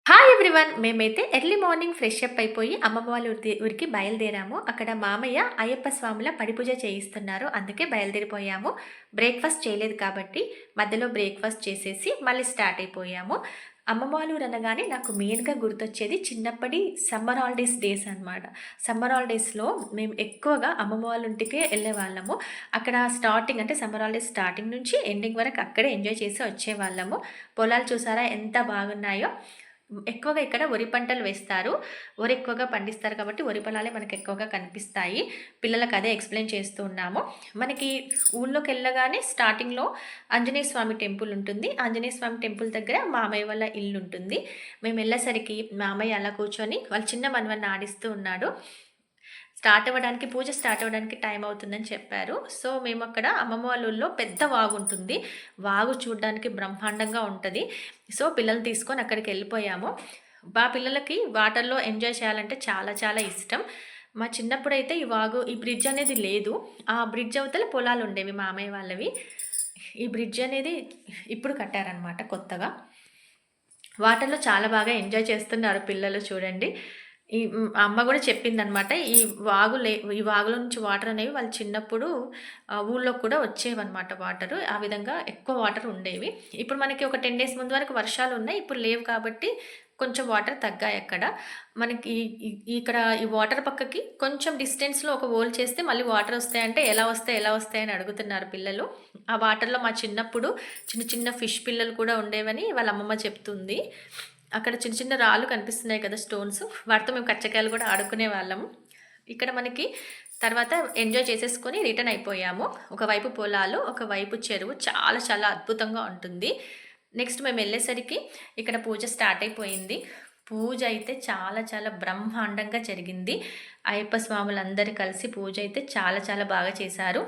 Hi everyone. మేమైతే early morning fresh up అయిపోయి అమ్మమ్మ వాళ్ళ ఊరికి బయలుదేరాము. అక్కడ మామయ్య అయ్యప్ప స్వాముల పడిపూజ చేయిస్తున్నారు. అందుకే బయలుదేరిపోయాము. బ్రేక్ఫాస్ట్ చేయలేదు కాబట్టి మధ్యలో బ్రేక్ఫాస్ట్ చేసేసి మళ్ళీ స్టార్ట్ అయిపోయాము. అమ్మమ్మ వాళ్ళ ఊరు అనగానే నాకు మెయిన్గా గుర్తొచ్చేది చిన్నప్పటి సమ్మర్ హాలిడేస్ డేస్ అనమాట. సమ్మర్ హాలిడేస్లో మేము ఎక్కువగా అమ్మమ్మ వాళ్ళ ఇంటికే వెళ్ళేవాళ్ళము. అక్కడ స్టార్టింగ్ అంటే సమ్మర్ హాలిడేస్ స్టార్టింగ్ నుంచి ఎండింగ్ వరకు అక్కడే ఎంజాయ్ చేసి వచ్చేవాళ్ళము. పొలాలు చూసారా ఎంత బాగున్నాయో. ఎక్కువగా ఇక్కడ వరి పంటలు వేస్తారు. వరి ఎక్కువగా పండిస్తారు కాబట్టి వరి పొలాలే మనకు ఎక్కువగా కనిపిస్తాయి. పిల్లలకు అదే ఎక్స్‌ప్లెయిన్ చేస్తూ ఉన్నాము. మనకి ఊళ్ళోకెళ్ళగానే స్టార్టింగ్‌లో ఆంజనేయ స్వామి టెంపుల్ ఉంటుంది. ఆంజనేయ స్వామి టెంపుల్ దగ్గర మామయ్య వాళ్ళ ఇల్లు ఉంటుంది. మేము వెళ్ళేసరికి మామయ్య అలా కూర్చొని వాళ్ళ చిన్న మనవడిని ఆడిస్తూ ఉన్నాడు. పూజ స్టార్ట్ అవ్వడానికి టైం అవుతుందని చెప్పారు. సో, మేమక్కడ అమ్మమ్మ వాళ్ళ ఊళ్ళో పెద్ద వాగుంటుంది. వాగు చూడ్డానికి బ్రహ్మాండంగా ఉంటది. సో, పిల్లల్ని తీసుకొని అక్కడికెళ్ళిపోయాము. పిల్లలకి వాటర్‌లో ఎంజాయ్ చేయాలంటే చాలా చాలా ఇష్టం. మా చిన్నప్పుడైతే ఈ బ్రిడ్జ్ అనేది లేదు. ఆ బ్రిడ్జ్ అవతల పొలాలుండేవి మామయ్య వాళ్ళవి. ఈ బ్రిడ్జ్ అనేది ఇప్పుడు కట్టారనమాట కొత్తగా. వాటర్‌లో చాలా బాగా ఎంజాయ్ చేస్తున్నారు పిల్లలు చూడండి. అమ్మ గూడా చెప్పిందనమాట. ఈ వాగులో నుంచి వాటర్ అనేవి వాళ్ళు చిన్నప్పుడు ఊళ్ళోకి కూడా వచ్చేవన్నమాట వాటరు. ఆ విధంగా ఎక్కువ వాటర్ ఉండేవి. ఇప్పుడు మనకి ఒక 10 డేస్ ముందు వరకు వర్షాలున్నాయి. ఇప్పుడు లేవు కాబట్టి కొంచెం వాటర్ తగ్గాయక్కడ. మనకి ఇక్కడ ఈ వాటర్ పక్కకి కొంచెం డిస్టెన్స్‌లో ఒక హోల్ చేస్తే మళ్ళీ వాటర్ వస్తాయంటే ఎలా వస్తాయి అని అడుగుతున్నారు పిల్లలు. ఆ వాటర్‌లో మా చిన్నప్పుడు చిన్న చిన్న ఫిష్ పిల్లలు కూడా ఉండేవని వాళ్ళ అమ్మమ్మ చెప్తుంది. అక్కడ చిన్న చిన్న రాళ్ళు కనిపిస్తున్నాయి కదా, స్టోన్స్. వాటితో మేము కచ్చకాయలు కూడా ఆడుకునేవాళ్ళము. ఇక్కడ మనకి తర్వాత ఎంజాయ్ చేసేసుకొని రిటర్న్ అయిపోయాము. ఒకవైపు పొలాలు, ఒకవైపు చెరువు. చాలా చాలా అద్భుతంగా ఉంటుంది. నెక్స్ట్ మేము వెళ్ళేసరికి ఇక్కడ పూజ స్టార్ట్ అయిపోయింది. పూజ అయితే చాలా చాలా బ్రహ్మాండంగా జరిగింది. అయ్యప్ప స్వాములందరూ కలిసి పూజ అయితే చాలా చాలా బాగా చేశారు.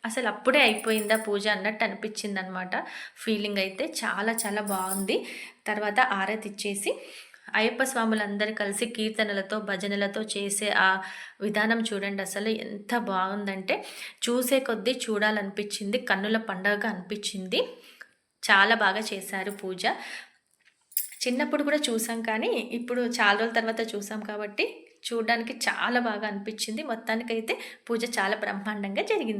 అసలు అప్పుడే అయిపోయిందా పూజ అన్నట్టు అనిపించిందనమాట. ఫీలింగ్ అయితే చాలా చాలా బాగుంది. తర్వాత ఆరతి ఇచ్చేసి అయ్యప్ప స్వాములందరూ కలిసి కీర్తనలతో భజనలతో చేసే ఆ విధానం చూడండి, అసలు ఎంత బాగుందంటే చూసే కొద్దీ చూడాలనిపించింది. కన్నుల పండగగా అనిపించింది. చాలా బాగా చేశారు పూజ. చిన్నప్పుడు కూడా చూసాం కానీ ఇప్పుడు చాలా రోజుల తర్వాత చూసాం కాబట్టి చూడడానికి చాలా బాగా అనిపించింది. మొత్తానికైతే పూజ చాలా బ్రహ్మాండంగా జరిగింది.